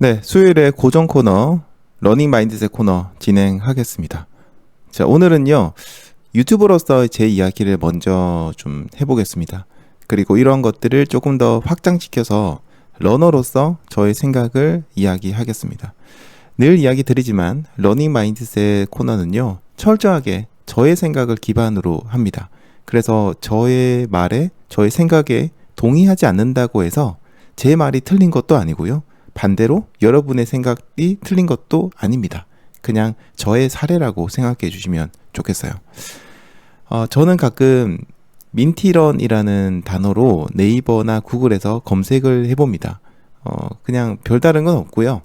네, 수요일에 고정 코너, 러닝 마인드셋 코너 진행하겠습니다. 자, 오늘은요, 유튜버로서 제 이야기를 먼저 좀 해보겠습니다. 그리고 이런 것들을 조금 더 확장시켜서 러너로서 저의 생각을 이야기하겠습니다. 늘 이야기 드리지만, 러닝 마인드셋 코너는요, 철저하게 저의 생각을 기반으로 합니다. 그래서 저의 말에, 저의 생각에 동의하지 않는다고 해서 제 말이 틀린 것도 아니고요. 반대로 여러분의 생각이 틀린 것도 아닙니다. 그냥 저의 사례라고 생각해 주시면 좋겠어요. 저는 가끔 민티런이라는 단어로 네이버나 구글에서 검색을 해봅니다. 그냥 별다른 건 없고요.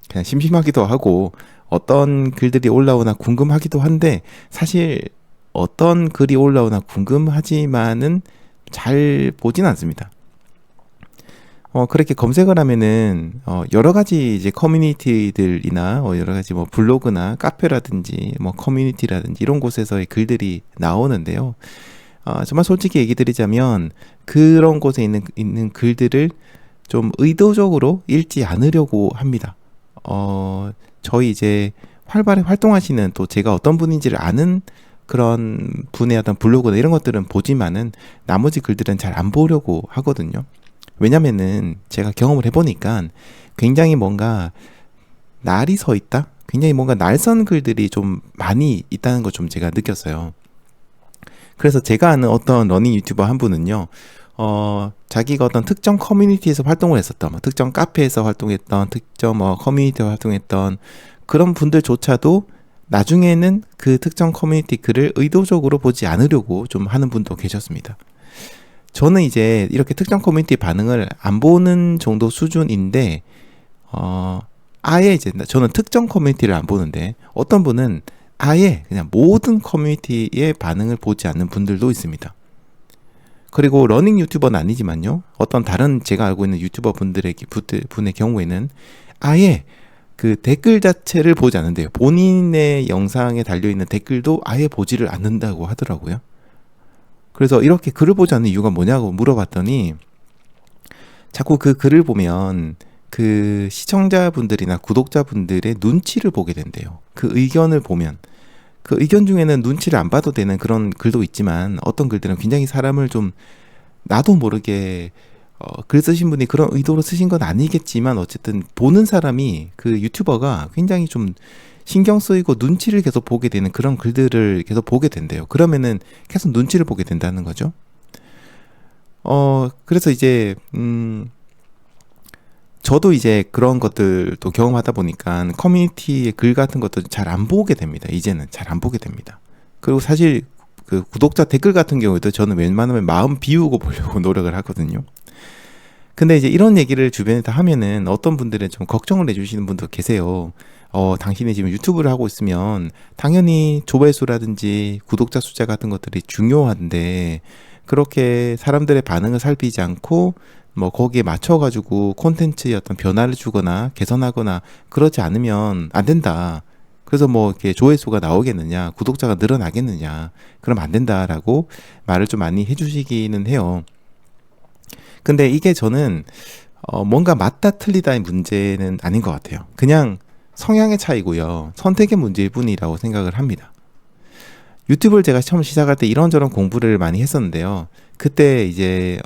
그냥 심심하기도 하고 어떤 글들이 올라오나 궁금하기도 한데 사실 어떤 글이 올라오나 궁금하지만은 잘 보진 않습니다. 그렇게 검색을 하면은, 여러 가지 이제 커뮤니티들이나, 여러 가지 뭐 블로그나 카페라든지, 뭐 커뮤니티라든지 이런 곳에서의 글들이 나오는데요. 정말 솔직히 얘기 드리자면, 그런 곳에 있는 글들을 좀 의도적으로 읽지 않으려고 합니다. 저희 이제 활발히 활동하시는 또 제가 어떤 분인지를 아는 그런 분의 어떤 블로그나 이런 것들은 보지만은 나머지 글들은 잘 안 보려고 하거든요. 왜냐면은 제가 경험을 해보니까 굉장히 뭔가 날이 서 있다? 굉장히 뭔가 날선 글들이 좀 많이 있다는 걸 좀 제가 느꼈어요. 그래서 제가 아는 어떤 러닝 유튜버 한 분은요, 자기가 어떤 특정 커뮤니티에서 활동을 했었던, 특정 카페에서 활동했던, 특정 커뮤니티에서 활동했던 그런 분들조차도 나중에는 그 특정 커뮤니티 글을 의도적으로 보지 않으려고 좀 하는 분도 계셨습니다. 저는 이제 이렇게 특정 커뮤니티 반응을 안 보는 정도 수준인데, 아예 이제 저는 특정 커뮤니티를 안 보는데, 어떤 분은 아예 그냥 모든 커뮤니티의 반응을 보지 않는 분들도 있습니다. 그리고 러닝 유튜버는 아니지만요, 어떤 다른 제가 알고 있는 유튜버 분의 경우에는 아예 그 댓글 자체를 보지 않는데요. 본인의 영상에 달려있는 댓글도 아예 보지를 않는다고 하더라고요. 그래서 이렇게 글을 보지 않는 이유가 뭐냐고 물어봤더니 자꾸 그 글을 보면 그 시청자분들이나 구독자분들의 눈치를 보게 된대요. 그 의견을 보면. 그 의견 중에는 눈치를 안 봐도 되는 그런 글도 있지만 어떤 글들은 굉장히 사람을 좀 나도 모르게 글 쓰신 분이 그런 의도로 쓰신 건 아니겠지만 어쨌든 보는 사람이 그 유튜버가 굉장히 좀 신경 쓰이고 눈치를 계속 보게 되는 그런 글들을 계속 보게 된대요. 그러면은 계속 눈치를 보게 된다는 거죠. 그래서 이제, 저도 이제 그런 것들도 경험하다 보니까 커뮤니티의 글 같은 것도 잘 안 보게 됩니다. 이제는 잘 안 보게 됩니다. 그리고 사실 그 구독자 댓글 같은 경우에도 저는 웬만하면 마음 비우고 보려고 노력을 하거든요. 근데 이제 이런 얘기를 주변에다 하면은 어떤 분들은 좀 걱정을 해주시는 분도 계세요. 당신이 지금 유튜브를 하고 있으면 당연히 조회수라든지 구독자 숫자 같은 것들이 중요한데 그렇게 사람들의 반응을 살피지 않고 뭐 거기에 맞춰가지고 콘텐츠의 어떤 변화를 주거나 개선하거나 그러지 않으면 안 된다. 그래서 뭐 이렇게 조회수가 나오겠느냐, 구독자가 늘어나겠느냐, 그럼 안 된다라고 말을 좀 많이 해주시기는 해요. 근데 이게 저는 뭔가 맞다 틀리다의 문제는 아닌 것 같아요. 그냥 성향의 차이고요. 선택의 문제일 뿐이라고 생각을 합니다. 유튜브를 제가 처음 시작할 때 이런저런 공부를 많이 했었는데요. 그때 이제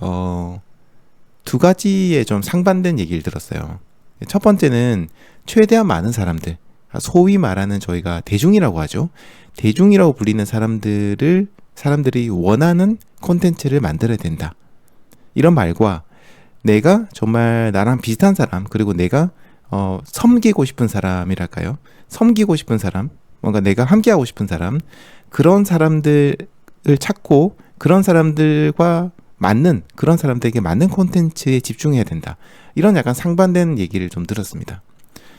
두 가지의 좀 상반된 얘기를 들었어요. 첫 번째는 최대한 많은 사람들, 소위 말하는 저희가 대중이라고 하죠. 대중이라고 불리는 사람들이 원하는 콘텐츠를 만들어야 된다. 이런 말과 내가 정말 나랑 비슷한 사람, 그리고 내가 섬기고 싶은 사람이랄까요? 섬기고 싶은 사람, 뭔가 내가 함께하고 싶은 사람, 그런 사람들을 찾고 그런 사람들과 그런 사람들에게 맞는 콘텐츠에 집중해야 된다. 이런 약간 상반된 얘기를 좀 들었습니다.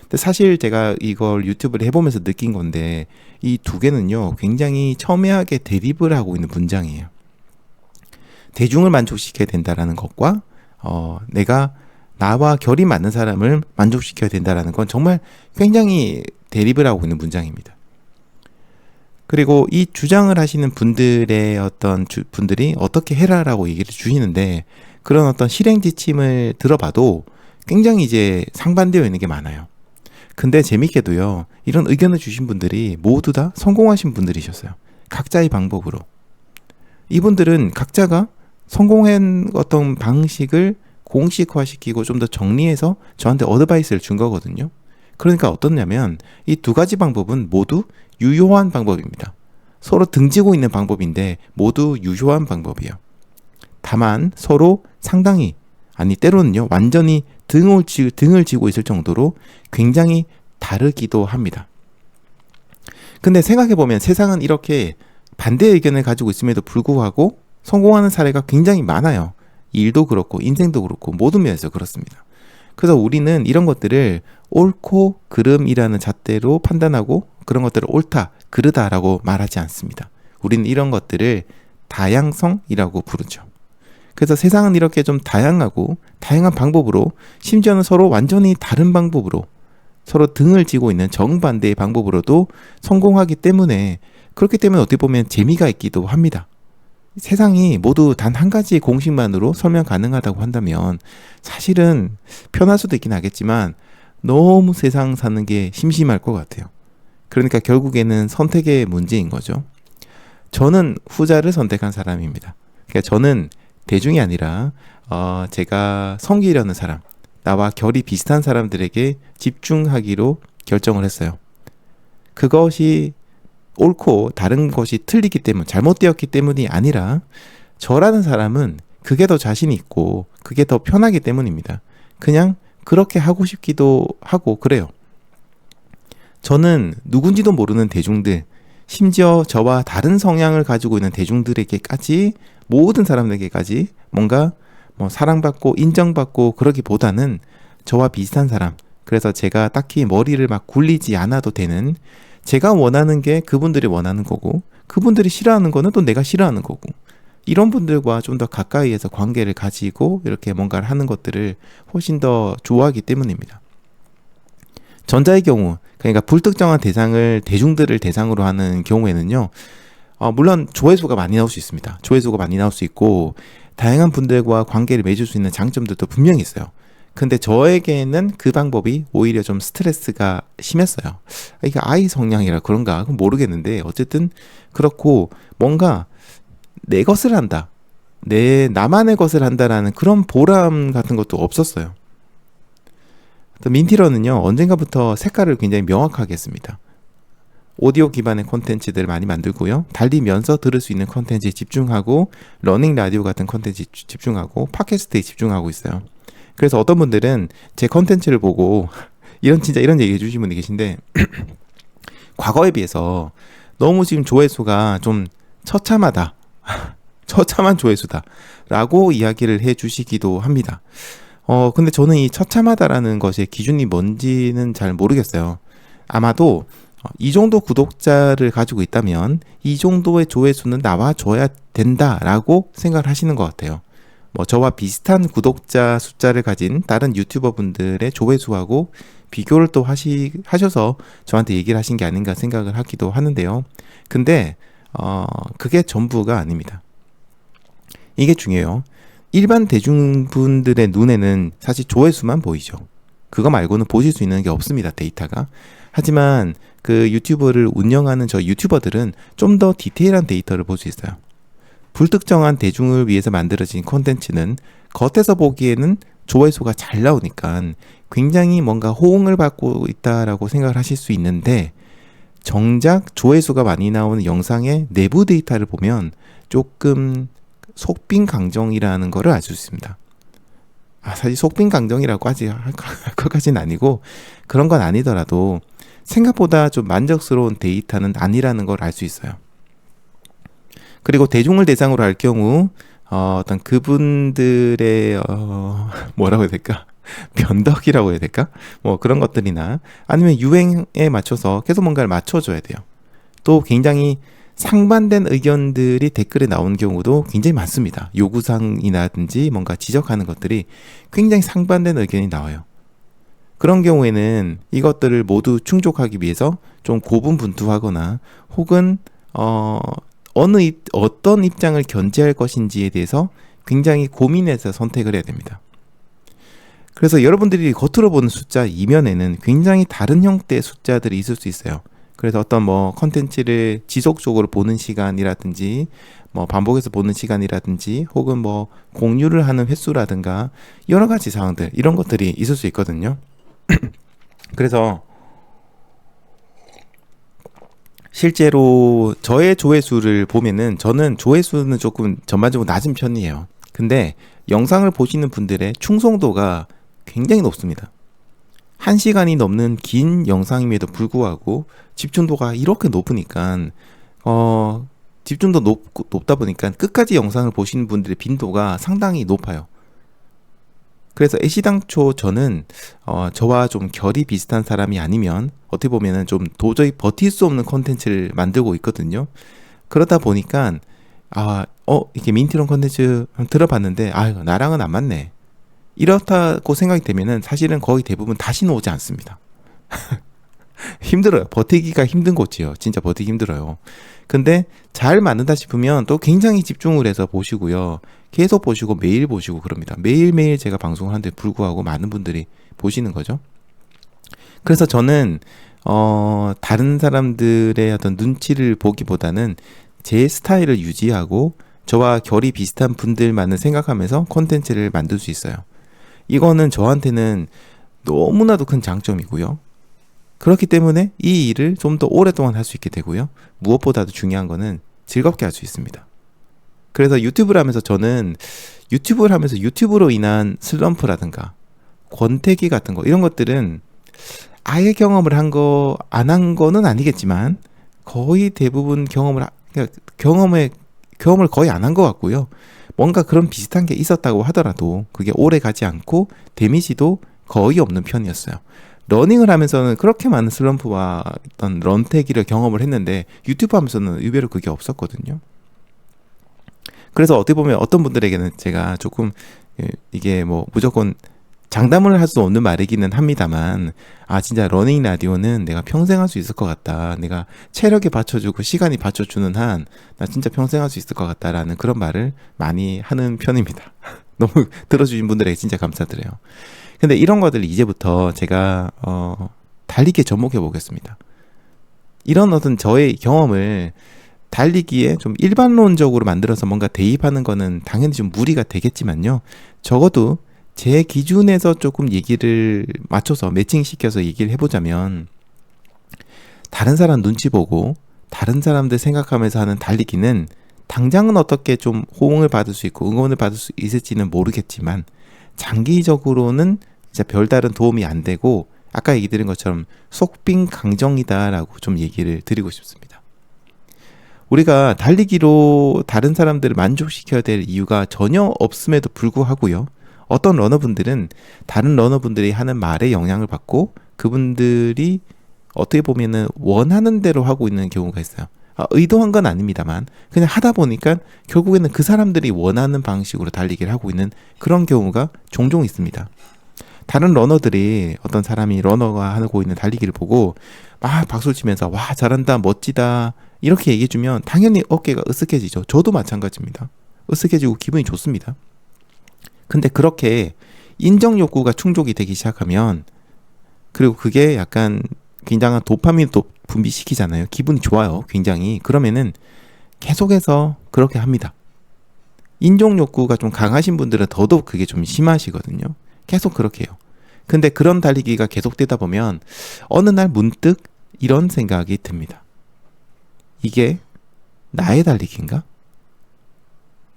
근데 사실 제가 이걸 유튜브를 해보면서 느낀 건데 이 두 개는요, 굉장히 첨예하게 대립을 하고 있는 문장이에요. 대중을 만족시켜야 된다라는 것과 내가 나와 결이 맞는 사람을 만족시켜야 된다라는 건 정말 굉장히 대립을 하고 있는 문장입니다. 그리고 이 주장을 하시는 분들의 분들이 어떻게 해라라고 얘기를 주시는데 그런 어떤 실행 지침을 들어봐도 굉장히 이제 상반되어 있는 게 많아요. 근데 재밌게도요, 이런 의견을 주신 분들이 모두 다 성공하신 분들이셨어요. 각자의 방법으로. 이분들은 각자가 성공한 어떤 방식을 공식화시키고 좀 더 정리해서 저한테 어드바이스를 준 거거든요. 그러니까 어떻냐면 이 두 가지 방법은 모두 유효한 방법입니다. 서로 등지고 있는 방법인데 모두 유효한 방법이에요. 다만 서로 상당히, 아니 때로는요 완전히 등을 지고 있을 정도로 굉장히 다르기도 합니다. 근데 생각해보면 세상은 이렇게 반대 의견을 가지고 있음에도 불구하고 성공하는 사례가 굉장히 많아요. 일도 그렇고 인생도 그렇고 모든 면에서 그렇습니다. 그래서 우리는 이런 것들을 옳고 그름이라는 잣대로 판단하고 그런 것들을 옳다, 그르다라고 말하지 않습니다. 우리는 이런 것들을 다양성이라고 부르죠. 그래서 세상은 이렇게 좀 다양하고 다양한 방법으로, 심지어는 서로 완전히 다른 방법으로, 서로 등을 지고 있는 정반대의 방법으로도 성공하기 때문에, 그렇기 때문에 어떻게 보면 재미가 있기도 합니다. 세상이 모두 단 한 가지의 공식만으로 설명 가능하다고 한다면 사실은 편할 수도 있긴 하겠지만 너무 세상 사는 게 심심할 것 같아요. 그러니까 결국에는 선택의 문제인 거죠. 저는 후자를 선택한 사람입니다. 그러니까 저는 대중이 아니라 제가 섬기려는 사람, 나와 결이 비슷한 사람들에게 집중하기로 결정을 했어요. 그것이 옳고 다른 것이 틀리기 때문, 잘못되었기 때문이 아니라 저라는 사람은 그게 더 자신이 있고 그게 더 편하기 때문입니다. 그냥 그렇게 하고 싶기도 하고 그래요. 저는 누군지도 모르는 대중들, 심지어 저와 다른 성향을 가지고 있는 대중들에게까지, 모든 사람들에게까지 뭔가 사랑받고 인정받고 그러기보다는 저와 비슷한 사람, 그래서 제가 딱히 머리를 막 굴리지 않아도 되는, 제가 원하는 게 그분들이 원하는 거고 그분들이 싫어하는 거는 또 내가 싫어하는 거고, 이런 분들과 좀 더 가까이에서 관계를 가지고 이렇게 뭔가를 하는 것들을 훨씬 더 좋아하기 때문입니다. 전자의 경우, 그러니까 불특정한 대상을, 대중들을 대상으로 하는 경우에는요, 물론 조회수가 많이 나올 수 있습니다. 조회수가 많이 나올 수 있고 다양한 분들과 관계를 맺을 수 있는 장점들도 분명히 있어요. 근데 저에게는 그 방법이 오히려 좀 스트레스가 심했어요. 이게 아이 성향이라 그런가 그건 모르겠는데 어쨌든 그렇고, 뭔가 내 것을 한다, 나만의 것을 한다라는 그런 보람 같은 것도 없었어요. 민티러는요, 언젠가부터 색깔을 굉장히 명확하게 했습니다. 오디오 기반의 콘텐츠들을 많이 만들고요, 달리면서 들을 수 있는 콘텐츠에 집중하고, 러닝 라디오 같은 콘텐츠에 집중하고, 팟캐스트에 집중하고 있어요. 그래서 어떤 분들은 제 콘텐츠를 보고 이런 얘기 해주신 분이 계신데 과거에 비해서 너무 지금 조회수가 좀 처참하다, 처참한 조회수다 라고 이야기를 해주시기도 합니다. 근데 저는 이 처참하다라는 것의 기준이 뭔지는 잘 모르겠어요. 아마도 이 정도 구독자를 가지고 있다면 이 정도의 조회수는 나와줘야 된다라고 생각을 하시는 것 같아요. 저와 비슷한 구독자 숫자를 가진 다른 유튜버 분들의 조회수하고 비교를 또 하셔서 저한테 얘기를 하신 게 아닌가 생각을 하기도 하는데요. 근데 그게 전부가 아닙니다. 이게 중요해요. 일반 대중분들의 눈에는 사실 조회수만 보이죠. 그거 말고는 보실 수 있는 게 없습니다, 데이터가. 하지만 그 유튜브를 운영하는 저 유튜버들은 좀 더 디테일한 데이터를 볼 수 있어요. 불특정한 대중을 위해서 만들어진 콘텐츠는 겉에서 보기에는 조회수가 잘 나오니까 굉장히 뭔가 호응을 받고 있다라고 생각을 하실 수 있는데, 정작 조회수가 많이 나오는 영상의 내부 데이터를 보면 조금 속빈강정이라는 거를 알 수 있습니다. 사실 속빈강정이라고 할 것까지는 아니고, 그런 건 아니더라도 생각보다 좀 만족스러운 데이터는 아니라는 걸 알 수 있어요. 그리고 대중을 대상으로 할 경우 어떤 그분들의 뭐라고 해야 될까? 변덕이라고 해야 될까? 그런 것들이나 아니면 유행에 맞춰서 계속 뭔가를 맞춰줘야 돼요. 또 굉장히 상반된 의견들이 댓글에 나오는 경우도 굉장히 많습니다. 요구사항이라든지 뭔가 지적하는 것들이 굉장히 상반된 의견이 나와요. 그런 경우에는 이것들을 모두 충족하기 위해서 좀 고분분투하거나 혹은 어떤 입장을 견제할 것인지에 대해서 굉장히 고민해서 선택을 해야 됩니다. 그래서 여러분들이 겉으로 보는 숫자 이면에는 굉장히 다른 형태의 숫자들이 있을 수 있어요. 그래서 어떤 뭐 컨텐츠를 지속적으로 보는 시간이라든지 뭐 반복해서 보는 시간이라든지 혹은 뭐 공유를 하는 횟수라든가 여러 가지 사항들 이런 것들이 있을 수 있거든요. 그래서 실제로 저의 조회수를 보면은 저는 조회수는 조금 전반적으로 낮은 편이에요. 근데 영상을 보시는 분들의 충성도가 굉장히 높습니다. 1시간이 넘는 긴 영상임에도 불구하고 집중도가 이렇게 높으니까 집중도 높다 보니까 끝까지 영상을 보시는 분들의 빈도가 상당히 높아요. 그래서 애시당초 저는 저와 좀 결이 비슷한 사람이 아니면 어떻게 보면은 좀 도저히 버틸 수 없는 콘텐츠를 만들고 있거든요. 그러다 보니까 이렇게 민트론 콘텐츠 들어봤는데 나랑은 안 맞네. 이렇다고 생각이 되면은 사실은 거의 대부분 다시는 오지 않습니다. 힘들어요. 버티기가 힘든 곳이요. 진짜 버티기 힘들어요. 근데 잘 맞는다 싶으면 또 굉장히 집중을 해서 보시고요. 계속 보시고 매일 보시고 그럽니다. 매일매일 제가 방송을 하는데 불구하고 많은 분들이 보시는 거죠. 그래서 저는 다른 사람들의 어떤 눈치를 보기보다는 제 스타일을 유지하고 저와 결이 비슷한 분들만을 생각하면서 콘텐츠를 만들 수 있어요. 이거는 저한테는 너무나도 큰 장점이고요. 그렇기 때문에 이 일을 좀 더 오랫동안 할 수 있게 되고요. 무엇보다도 중요한 거는 즐겁게 할 수 있습니다. 그래서 유튜브를 하면서 저는 유튜브를 하면서 유튜브로 인한 슬럼프라든가 권태기 같은 거 이런 것들은 아예 경험을 안 한 거는 아니겠지만 거의 대부분 경험을 거의 안 한 것 같고요. 뭔가 그런 비슷한 게 있었다고 하더라도 그게 오래 가지 않고 데미지도 거의 없는 편이었어요. 러닝을 하면서는 그렇게 많은 슬럼프와 어떤 런태기를 경험을 했는데 유튜브 하면서는 의외로 그게 없었거든요. 그래서 어떻게 보면 어떤 분들에게는 제가 조금 이게 뭐 무조건 장담을 할 수 없는 말이기는 합니다만 진짜 러닝 라디오는 내가 평생 할 수 있을 것 같다. 내가 체력이 받쳐주고 시간이 받쳐주는 한 나 진짜 평생 할 수 있을 것 같다라는 그런 말을 많이 하는 편입니다. 너무 들어주신 분들에게 진짜 감사드려요. 근데 이런 것들 이제부터 제가 달리기에 접목해 보겠습니다. 이런 어떤 저의 경험을 달리기에 좀 일반론적으로 만들어서 뭔가 대입하는 거는 당연히 좀 무리가 되겠지만요. 적어도 제 기준에서 조금 얘기를 맞춰서 매칭시켜서 얘기를 해보자면 다른 사람 눈치 보고 다른 사람들 생각하면서 하는 달리기는 당장은 어떻게 좀 호응을 받을 수 있고 응원을 받을 수 있을지는 모르겠지만 장기적으로는 진짜 별다른 도움이 안 되고 아까 얘기 드린 것처럼 속빈 강정이다라고 좀 얘기를 드리고 싶습니다. 우리가 달리기로 다른 사람들을 만족시켜야 될 이유가 전혀 없음에도 불구하고요. 어떤 러너분들은 다른 러너분들이 하는 말에 영향을 받고 그분들이 어떻게 보면은 원하는 대로 하고 있는 경우가 있어요. 의도한 건 아닙니다만 그냥 하다 보니까 결국에는 그 사람들이 원하는 방식으로 달리기를 하고 있는 그런 경우가 종종 있습니다. 다른 러너들이 어떤 사람이 러너가 하고 있는 달리기를 보고 막 박수를 치면서 와 잘한다 멋지다 이렇게 얘기해주면 당연히 어깨가 으쓱해지죠. 저도 마찬가지입니다. 으쓱해지고 기분이 좋습니다. 근데 그렇게 인정 욕구가 충족이 되기 시작하면 그리고 그게 약간 굉장한 도파민도 분비시키잖아요. 기분이 좋아요. 굉장히. 그러면은 계속해서 그렇게 합니다. 인정 욕구가 좀 강하신 분들은 더더욱 그게 좀 심하시거든요. 계속 그렇게 해요. 근데 그런 달리기가 계속되다 보면 어느 날 문득 이런 생각이 듭니다. 이게 나의 달리기인가?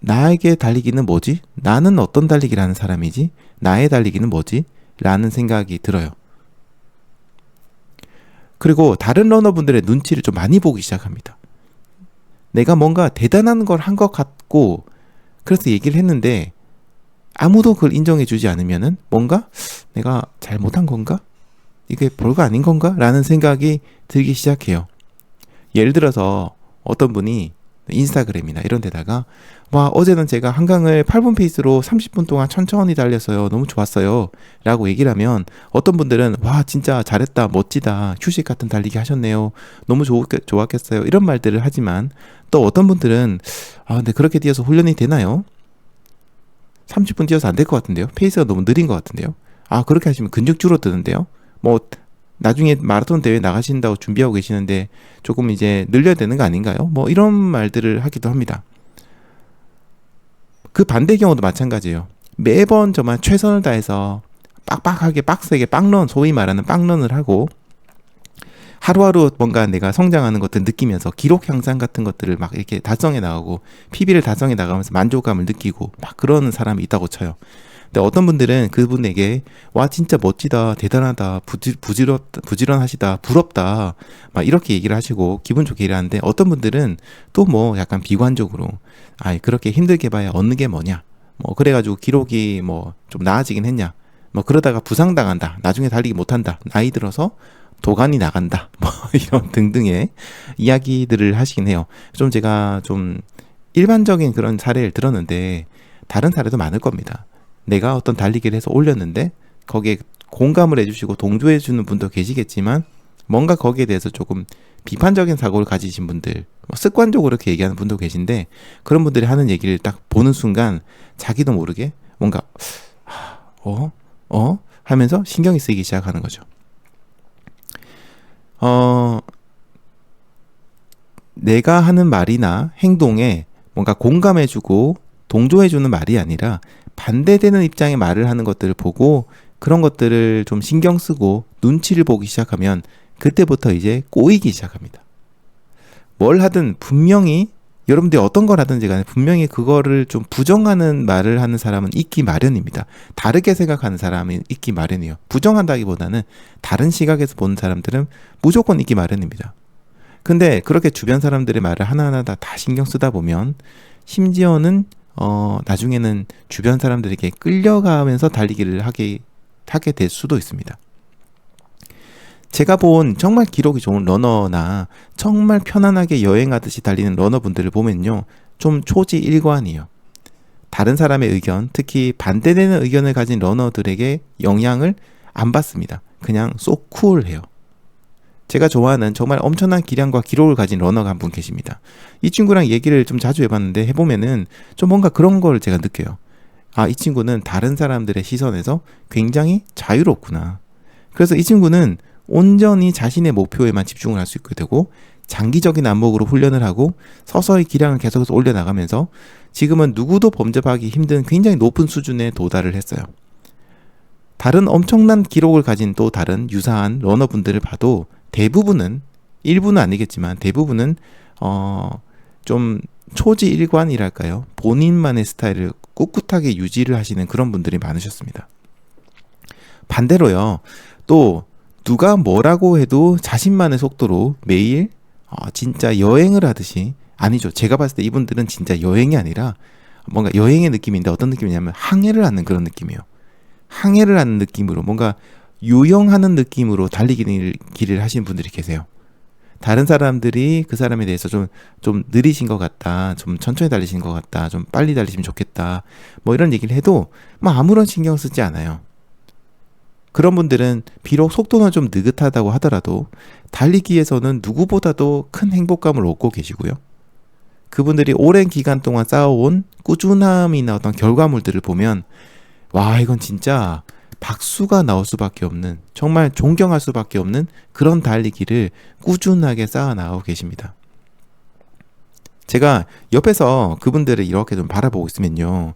나에게 달리기는 뭐지? 나는 어떤 달리기를 하는 사람이지? 나의 달리기는 뭐지? 라는 생각이 들어요. 그리고 다른 러너분들의 눈치를 좀 많이 보기 시작합니다. 내가 뭔가 대단한 걸 한 것 같고 그래서 얘기를 했는데 아무도 그걸 인정해주지 않으면은 뭔가 내가 잘못한 건가? 이게 별거 아닌 건가? 라는 생각이 들기 시작해요. 예를 들어서 어떤 분이 인스타그램이나 이런 데다가 와 어제는 제가 한강을 8분 페이스로 30분 동안 천천히 달렸어요. 너무 좋았어요. 라고 얘기를 하면 어떤 분들은 와 진짜 잘했다 멋지다 휴식 같은 달리기 하셨네요. 너무 좋았겠어요. 이런 말들을 하지만 또 어떤 분들은 근데 그렇게 뛰어서 훈련이 되나요? 30분 뛰어서 안 될 것 같은데요. 페이스가 너무 느린 것 같은데요. 아, 그렇게 하시면 근육 줄어드는데요. 뭐 나중에 마라톤 대회 나가신다고 준비하고 계시는데 조금 이제 늘려야 되는 거 아닌가요? 뭐 이런 말들을 하기도 합니다. 그 반대 경우도 마찬가지예요. 매번 정말 최선을 다해서 빡빡하게 빡세게 빵런, 소위 말하는 빵런을 하고 하루하루 뭔가 내가 성장하는 것들 느끼면서 기록 향상 같은 것들을 막 이렇게 달성해 나가고 PB를 달성해 나가면서 만족감을 느끼고 막 그러는 사람이 있다고 쳐요. 근데 어떤 분들은 그분에게 와 진짜 멋지다, 대단하다, 부지런하시다, 부럽다 막 이렇게 얘기를 하시고 기분 좋게 일하는데, 어떤 분들은 또 뭐 약간 비관적으로 아이 그렇게 힘들게 봐야 얻는 게 뭐냐, 뭐 그래가지고 기록이 뭐 좀 나아지긴 했냐, 뭐 그러다가 부상당한다, 나중에 달리기 못한다, 나이 들어서 도관이 나간다, 뭐 이런 등등의 이야기들을 하시긴 해요. 좀 제가 좀 일반적인 그런 사례를 들었는데 다른 사례도 많을 겁니다. 내가 어떤 달리기를 해서 올렸는데 거기에 공감을 해주시고 동조해주는 분도 계시겠지만 뭔가 거기에 대해서 조금 비판적인 사고를 가지신 분들, 습관적으로 그렇게 얘기하는 분도 계신데, 그런 분들이 하는 얘기를 딱 보는 순간 자기도 모르게 뭔가 하면서 신경이 쓰이기 시작하는 거죠. 내가 하는 말이나 행동에 뭔가 공감해주고 동조해주는 말이 아니라 반대되는 입장의 말을 하는 것들을 보고 그런 것들을 좀 신경 쓰고 눈치를 보기 시작하면 그때부터 이제 꼬이기 시작합니다. 뭘 하든 분명히, 여러분들이 어떤 걸 하든지 간에 분명히 그거를 좀 부정하는 말을 하는 사람은 있기 마련입니다. 다르게 생각하는 사람은 있기 마련이에요. 부정한다기보다는 다른 시각에서 보는 사람들은 무조건 있기 마련입니다. 근데 그렇게 주변 사람들의 말을 하나하나 다 신경 쓰다 보면 심지어는 나중에는 주변 사람들에게 끌려가면서 달리기를 하게 될 수도 있습니다. 제가 본 정말 기록이 좋은 러너나 정말 편안하게 여행하듯이 달리는 러너분들을 보면요, 좀 초지일관이에요. 다른 사람의 의견, 특히 반대되는 의견을 가진 러너들에게 영향을 안 받습니다. 그냥 소 쿨해요. 제가 좋아하는 정말 엄청난 기량과 기록을 가진 러너가 한 분 계십니다. 이 친구랑 얘기를 좀 자주 해봤는데 해보면은 좀 뭔가 그런 걸 제가 느껴요. 아, 이 친구는 다른 사람들의 시선에서 굉장히 자유롭구나. 그래서 이 친구는 온전히 자신의 목표에만 집중을 할 수 있게 되고 장기적인 안목으로 훈련을 하고 서서히 기량을 계속해서 올려나가면서 지금은 누구도 범접하기 힘든 굉장히 높은 수준에 도달을 했어요. 다른 엄청난 기록을 가진 또 다른 유사한 러너분들을 봐도 대부분은, 일부는 아니겠지만 대부분은 좀 초지일관이랄까요? 본인만의 스타일을 꿋꿋하게 유지를 하시는 그런 분들이 많으셨습니다. 반대로요, 또 누가 뭐라고 해도 자신만의 속도로 매일 진짜 여행을 하듯이, 아니죠, 제가 봤을 때 이분들은 진짜 여행이 아니라 뭔가 여행의 느낌인데 어떤 느낌이냐면 항해를 하는 그런 느낌이에요. 항해를 하는 느낌으로 뭔가 유영하는 느낌으로 달리기를 하시는 분들이 계세요. 다른 사람들이 그 사람에 대해서 좀 느리신 것 같다, 좀 천천히 달리신 것 같다, 좀 빨리 달리시면 좋겠다, 뭐 이런 얘기를 해도 뭐 아무런 신경 쓰지 않아요. 그런 분들은 비록 속도는 좀 느긋하다고 하더라도 달리기에서는 누구보다도 큰 행복감을 얻고 계시고요. 그분들이 오랜 기간 동안 쌓아온 꾸준함이나 어떤 결과물들을 보면 와, 이건 진짜 박수가 나올 수밖에 없는, 정말 존경할 수밖에 없는 그런 달리기를 꾸준하게 쌓아 나가고 계십니다. 제가 옆에서 그분들을 이렇게 좀 바라보고 있으면요,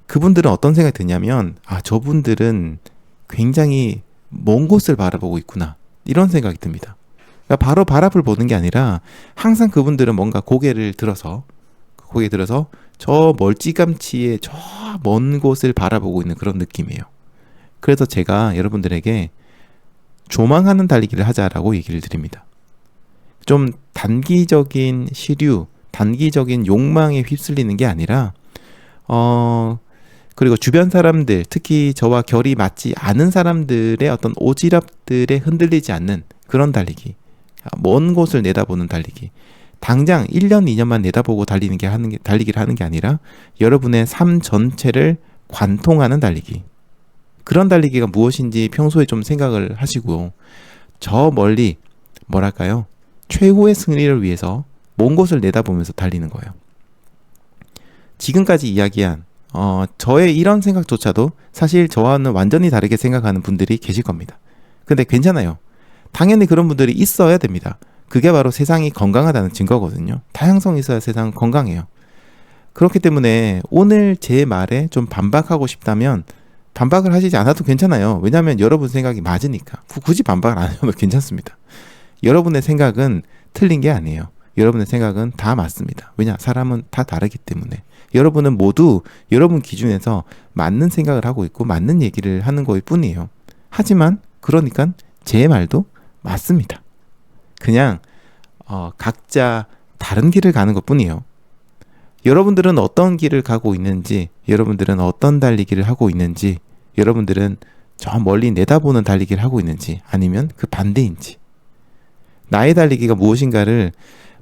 그분들은 어떤 생각이 드냐면, 아, 저분들은 굉장히 먼 곳을 바라보고 있구나, 이런 생각이 듭니다. 그러니까 바로 바람을 보는 게 아니라 항상 그분들은 뭔가 고개 들어서 저 멀찌감치의 저 먼 곳을 바라보고 있는 그런 느낌이에요. 그래서 제가 여러분들에게 조망하는 달리기를 하자라고 얘기를 드립니다. 좀 단기적인 시류, 단기적인 욕망에 휩쓸리는 게 아니라 그리고 주변 사람들, 특히 저와 결이 맞지 않은 사람들의 어떤 오지랖들에 흔들리지 않는 그런 달리기, 먼 곳을 내다보는 달리기, 당장 1년, 2년만 내다보고 달리기를 하는 게 아니라 여러분의 삶 전체를 관통하는 달리기, 그런 달리기가 무엇인지 평소에 좀 생각을 하시고 저 멀리 뭐랄까요, 최고의 승리를 위해서 먼 곳을 내다보면서 달리는 거예요. 지금까지 이야기한 저의 이런 생각조차도 사실 저와는 완전히 다르게 생각하는 분들이 계실 겁니다. 근데 괜찮아요. 당연히 그런 분들이 있어야 됩니다. 그게 바로 세상이 건강하다는 증거거든요. 다양성이 있어야 세상은 건강해요. 그렇기 때문에 오늘 제 말에 좀 반박하고 싶다면 반박을 하시지 않아도 괜찮아요. 왜냐하면 여러분 생각이 맞으니까. 굳이 반박을 안 해도 괜찮습니다. 여러분의 생각은 틀린 게 아니에요. 여러분의 생각은 다 맞습니다. 왜냐? 사람은 다 다르기 때문에. 여러분은 모두 여러분 기준에서 맞는 생각을 하고 있고 맞는 얘기를 하는 거일 뿐이에요. 하지만 그러니까 제 말도 맞습니다. 그냥 각자 다른 길을 가는 것 뿐이에요. 여러분들은 어떤 길을 가고 있는지, 여러분들은 어떤 달리기를 하고 있는지, 여러분들은 저 멀리 내다보는 달리기를 하고 있는지, 아니면 그 반대인지. 나의 달리기가 무엇인가를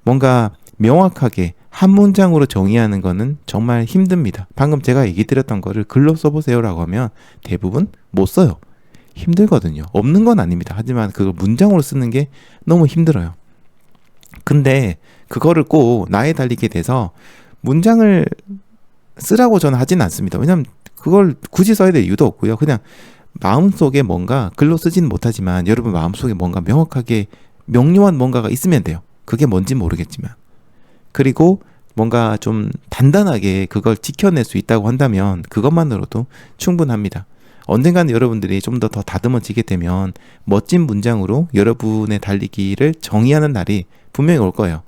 뭔가 명확하게 한 문장으로 정의하는 거는 정말 힘듭니다. 방금 제가 얘기 드렸던 거를 글로 써보세요라고 하면 대부분 못 써요. 힘들거든요. 없는 건 아닙니다. 하지만 그걸 문장으로 쓰는 게 너무 힘들어요. 근데 그거를 꼭 나의 달리기에 대해서 문장을 쓰라고 저는 하진 않습니다. 왜냐면 그걸 굳이 써야 될 이유도 없고요. 그냥 마음속에 뭔가 글로 쓰지는 못하지만 여러분 마음속에 뭔가 명확하게 명료한 뭔가가 있으면 돼요. 그게 뭔지 모르겠지만. 그리고 뭔가 좀 단단하게 그걸 지켜낼 수 있다고 한다면 그것만으로도 충분합니다. 언젠가는 여러분들이 좀 더 다듬어지게 되면 멋진 문장으로 여러분의 달리기를 정의하는 날이 분명히 올 거예요.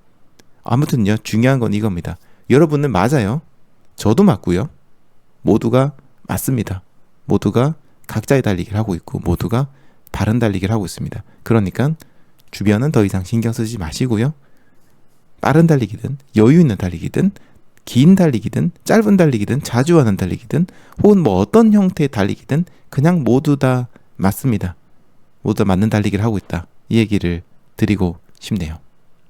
아무튼요, 중요한 건 이겁니다. 여러분은 맞아요. 저도 맞고요. 모두가 맞습니다. 모두가 각자의 달리기를 하고 있고 모두가 바른 달리기를 하고 있습니다. 그러니까 주변은 더 이상 신경 쓰지 마시고요. 빠른 달리기든 여유 있는 달리기든 긴 달리기든 짧은 달리기든 자주 하는 달리기든 혹은 뭐 어떤 형태의 달리기든 그냥 모두 다 맞습니다. 모두 다 맞는 달리기를 하고 있다. 이 얘기를 드리고 싶네요.